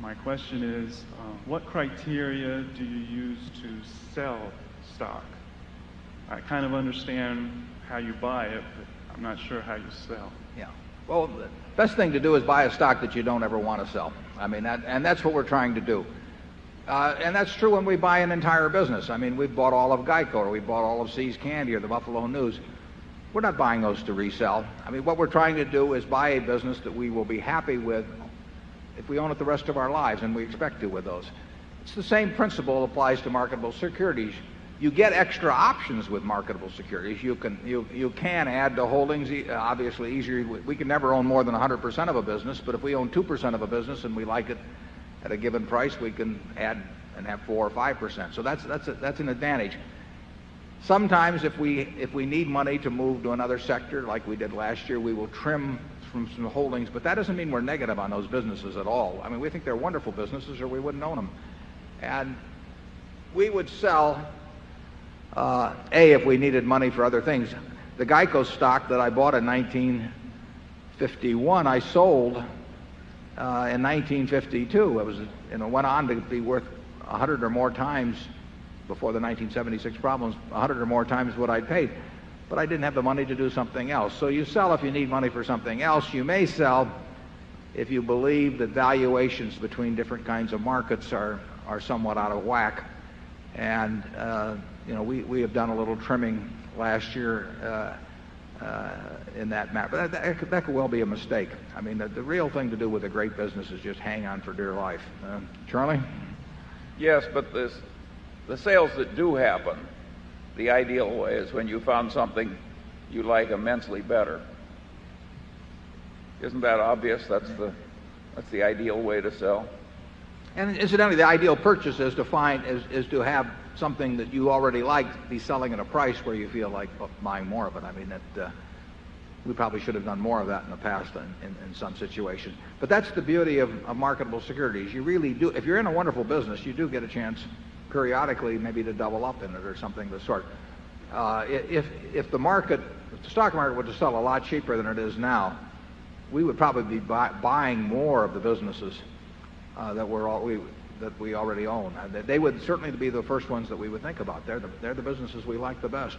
My question is, what criteria do you use to sell stock? I kind of understand how you buy it, but I'm not sure how you sell. Yeah. Well, the best thing to do is buy a stock that you don't ever want to sell. I mean, that's what we're trying to do. And that's true when we buy an entire business. I mean, we've bought all of Geico, or we bought all of See's Candy, or the Buffalo News. We're not buying those to resell. I mean, what we're trying to do is buy a business that we will be happy with if we own it the rest of our lives, and we expect to with those. It's the same principle applies to marketable securities. You get extra options with marketable securities. You can add to holdings, obviously easier. We can never own more than 100% of a business, but if we own 2% of a business and we like it at a given price, we can add and have 4 or 5%. So that's an advantage. Sometimes if we need money to move to another sector, like we did last year, we will trim from some holdings, but that doesn't mean we're negative on those businesses at all. I mean, we think they're wonderful businesses, or we wouldn't own them. And we would sell, if we needed money for other things. The Geico stock that I bought in 1951, I sold in 1952. It was, went on to be worth 100 or more times, before the 1976 problems, 100 or more times what I'd paid. But I didn't have the money to do something else. So you sell if you need money for something else. You may sell if you believe that valuations between different kinds of markets are somewhat out of whack. And we have done a little trimming last year in that matter. But that could well be a mistake. I mean, the real thing to do with a great business is just hang on for dear life. Charlie? Yes, but the sales that do happen, the ideal way is when you found something you like immensely better. Isn't that obvious? That's the ideal way to sell. And incidentally, the ideal purchase is to have something that you already like be selling at a price where you feel like buying more of it. I mean, we probably should have done more of that in the past in some situations. But that's the beauty of marketable securities. You really do. If you're in a wonderful business, you do get a chance periodically maybe to double up in it or something of the sort. If the stock market were to sell a lot cheaper than it is now, we would probably be buying more of the businesses that we already own. They would certainly be the first ones that we would think about. They're the businesses we like the best.